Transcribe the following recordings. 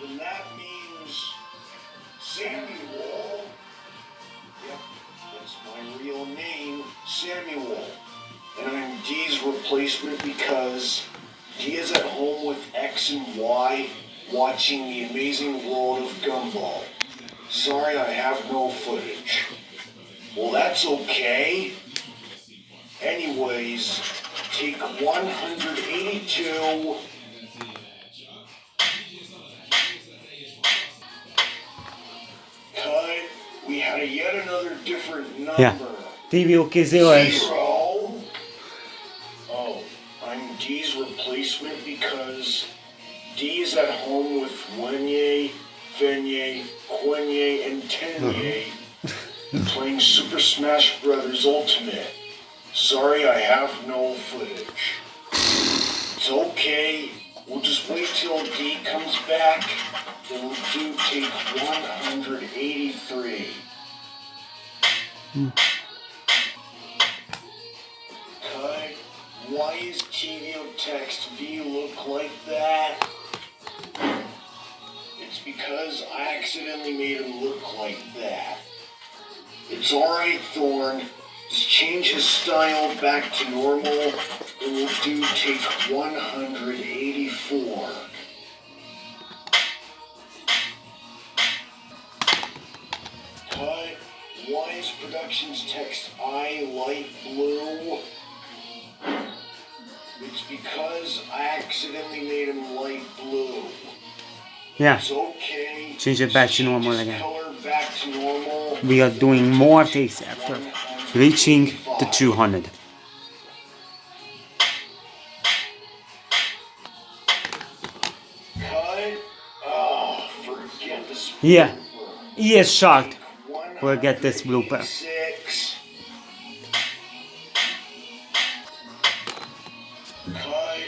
then that means Samuel. Yep, that's my real name, Samuel. And I'm D's replacement because D is at home with X and Y watching the amazing world of Gumball. Sorry, I have no footage. Well, that's okay. Anyways, take 182. Cut. We had yet another different number. Yeah. TVOKids 0. Oh, I'm D's replacement because D is at home with Wenye, Fenye, Quenye, and Tenye playing Super Smash Bros. Ultimate. Sorry, I have no footage. It's okay. We'll just wait till D comes back. Then we'll do take 183. Cut. Why is TVOKids look like that? It's because I accidentally made him look like that. It's alright, Thorn. Just change his style back to normal, and we'll do take 184. Cut. Why is production's text I light blue? It's because I accidentally made him light blue. Yeah. It's okay. Change it back to normal His again. color back to normal. We are doing more takes after reaching the 200. Cut. Oh, forget this. Yeah. He is shocked. Forget this blooper. 186. Cut.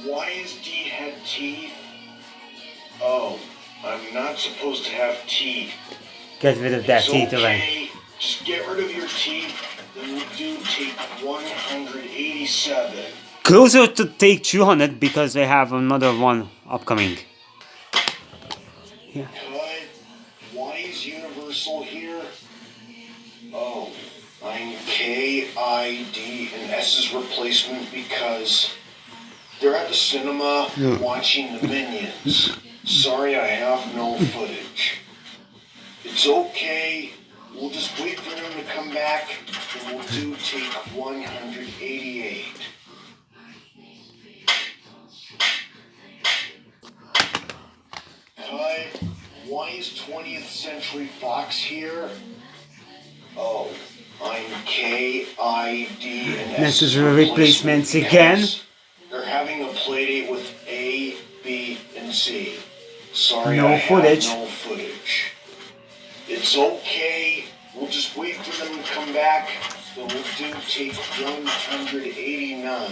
Why is D had teeth? Oh, I'm not supposed to have teeth. Get rid of that It's teeth away. okay. Just get rid of your teeth. Then we'll do take 187. Closer to take 200 because they have another one upcoming. Yeah. Cut. Why is Universal here? Oh, I'm K, I, D, and S's replacement because they're at the cinema watching the Minions. Sorry, I have no footage. It's okay. We'll just wait for them to come back, and we'll do take 188. Cut. Why is 20th Century Fox here? Oh, I'm K, I, D, and S. This is replacements again. They're having a playdate with A, B, and C. Sorry, No I have footage. no footage. It's okay. We'll just wait for them to come back. Then we'll do take 189.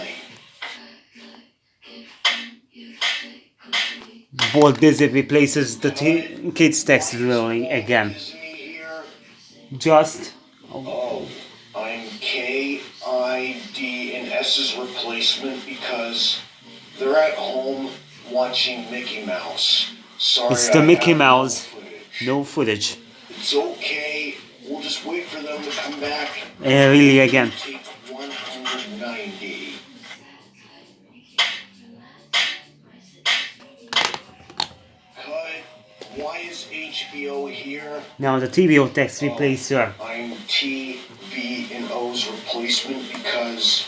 Bold Disney replaces the kids text really again. Disney here. Just Oh, I'm K, I, D, and S's replacement because they're at home watching Mickey Mouse. Sorry, it's the I Mickey have Mouse. No footage. No footage. It's okay. We'll just wait for them to come back. Really again. Take 190. Cut. Why is HBO here? Now the TVO text replacer. I'm T, V, and O's replacement because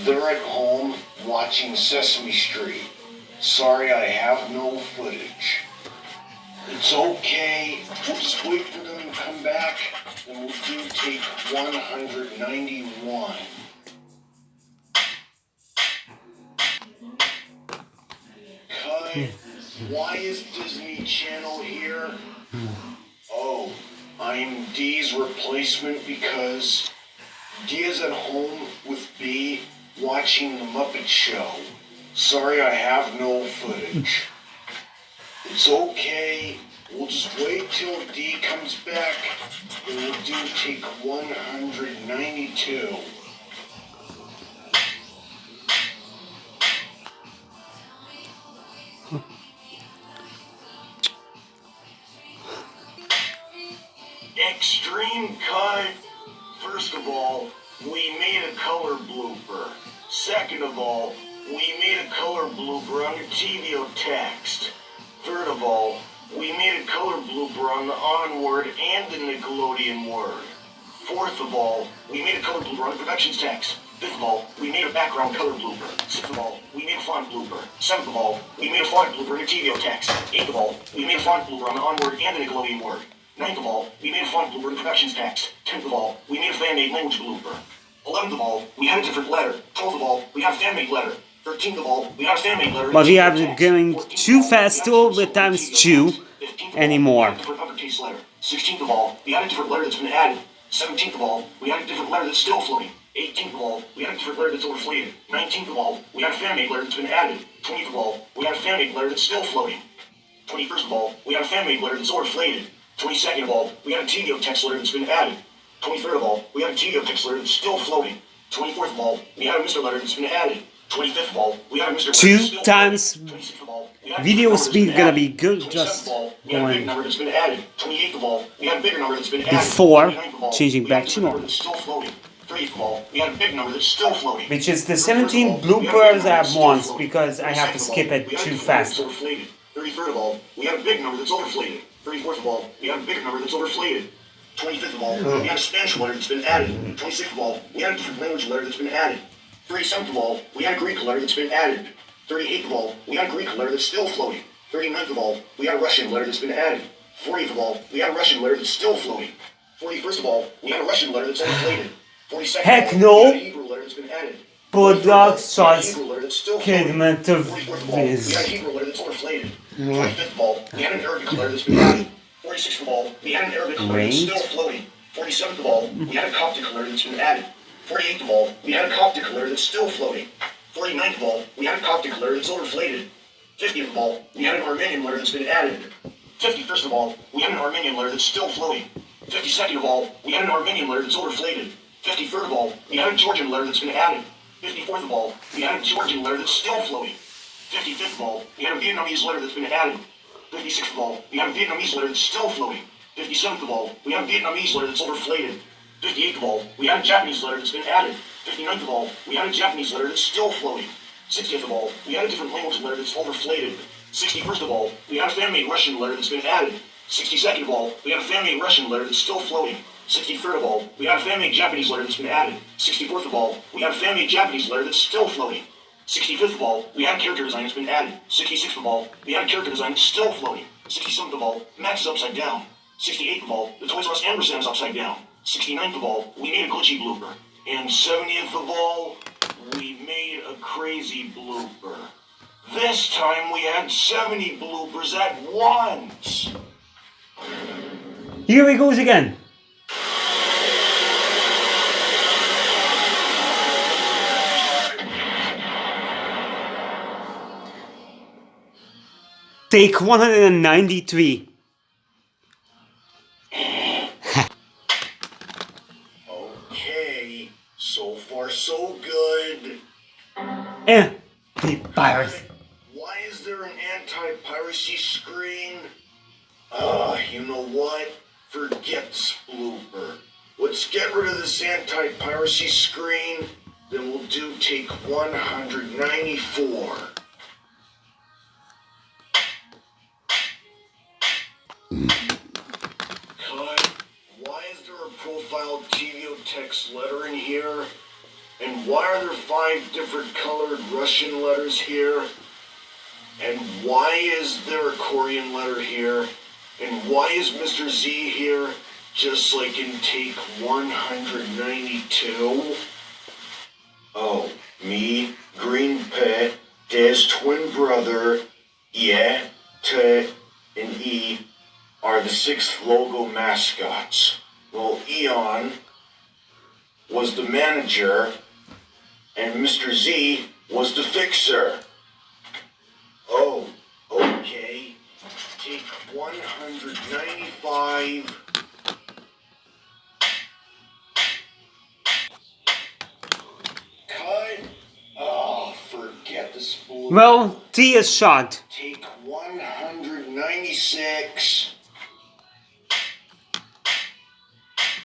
they're at home watching Sesame Street. Sorry, I have no footage. It's okay. We'll just wait for them to come back, and we'll do take 191. Cut. Why is Disney Channel here? Oh, I'm D's replacement because D is at home with B watching The Muppet Show. Sorry, I have no footage. It's okay. We'll just wait till D comes back, and we'll do take 192. Cut. First of all, we made a color blooper. Second of all, we made a color blooper on the TVO text. Third of all, we made a color blooper on the on word and the Nickelodeon word. Fourth of all, we made a color blooper on the productions text. Fifth of all, we made a background color blooper. Sixth of all, we made a font blooper. Seventh of all, we made a font blooper in the TVO text. Eighth of all, we made a font blooper on the on word and the Nickelodeon word. Ninth of all, we made a font blooper in the productions text. 10th of all, we made a fan-made language blooper. 11th of all, we had a different letter. 12th of all, we had a fan-made letter. 13th of all, we had a fan-made letter. But we are going too fast to with times 2 anymore. 16th of all, we had a different letter that's been added. 17th of all, we had a different letter that's still floating. 18th of all, we had a different letter that's overflated. 19th of all, we had a fan-made letter that's been added. 20th of all, we had a fan-made letter that's still floating. 21st of all, we had a fan-made letter that's overflated. 22nd of all, we had a TVO text letter that's been added. 23rd of all, we had a TVO text letter that's still floating. 24th of all, we had a Mr. letter that's been added. 25th of all, we had a Mr. letter that's still 2 times video speed gonna be good, just going number that's been added. 28th of all, we had a bigger number that's been added. before changing back to normal. 30th of all, we had a big number that's still floating. Which is the 17 bloopers at once, because I have to skip it too fast. 33rd of all, we had a big number that's overflated. 34th of all, we had a bigger number that's overflated. 25th of all, we had a Spanish letter that's been added. 26th of all, we had a different language letter that's been added. 37th of all, we had a Greek letter that's been added. 38th of all, we had a Greek letter that's still floating. 39th of all, we had a Russian letter that's been added. 40th of all, we had a Russian letter that's still floating. 41st of all, we had a Russian letter that's overflated. 42nd Heck of no! all, we had a Hebrew letter that's been added. Productions Kidment of we had a Hebrew letter that's overflated. 45th of all, we had an Arabic letter that's been added. 46th of all, we had an Arabic letter that's still floating. 47th of all, we had a Coptic letter that's been added. 48th of all, we had a Coptic letter that's still floating. 49th of all, we had a Coptic letter that's overflated. 50th of all, we had an Armenian letter that's been added. 51st of all, we had an Armenian letter that's still floating. 52nd of all, we had an Armenian letter that's overflated. 53rd of all, we had a Georgian letter that's been added. 54th of all, we had a Georgian letter that's still floating. 55th of all, we had a Vietnamese letter that's been added. 56th of all, we had a Vietnamese letter that's still floating. 57th of all, we had a Vietnamese letter that's overflated. 58th of all, we had a Japanese letter that's been added. 59th of all, we had a Japanese letter that's still floating. 60th of all, we had a different language letter that's overflated. 61st of all, we had a fan-made Russian letter that's been added. 62nd of all, we had a fan-made Russian letter that's still floating. 63rd of all, we had a fan-made Japanese letter that's been added. 64th of all, we had a fan-made Japanese letter that's still floating. 65th of all, we had a character design that's been added. 66th of all, we had a character design that's still floating. 67th of all, Max is upside down. 68th of all, the Toys R Us ampersand is upside down. 69th of all, we made a glitchy blooper. And 70th of all, we made a crazy blooper. This time we had 70 bloopers at once. Here he goes again. Take 193. Okay, so far so good. Anti-virus. Why is there an anti-piracy screen? You know what? Forget this blooper. Let's get rid of this anti-piracy screen, then we'll do take 194. Cut. Why is there a profile TVO text letter in here? And why are there 5 different colored Russian letters here? And why is there a Korean letter here? And why is Mr. Z here, just like in take 192? Oh, me, Green Pet, Dad's twin brother, yeah, T, and E are the 6th logo mascots. Well, Eon was the manager, and Mr. Z was the fixer. Oh, okay. Take 195. Cut. Oh, forget this blue. Well, T is shot. Take 196.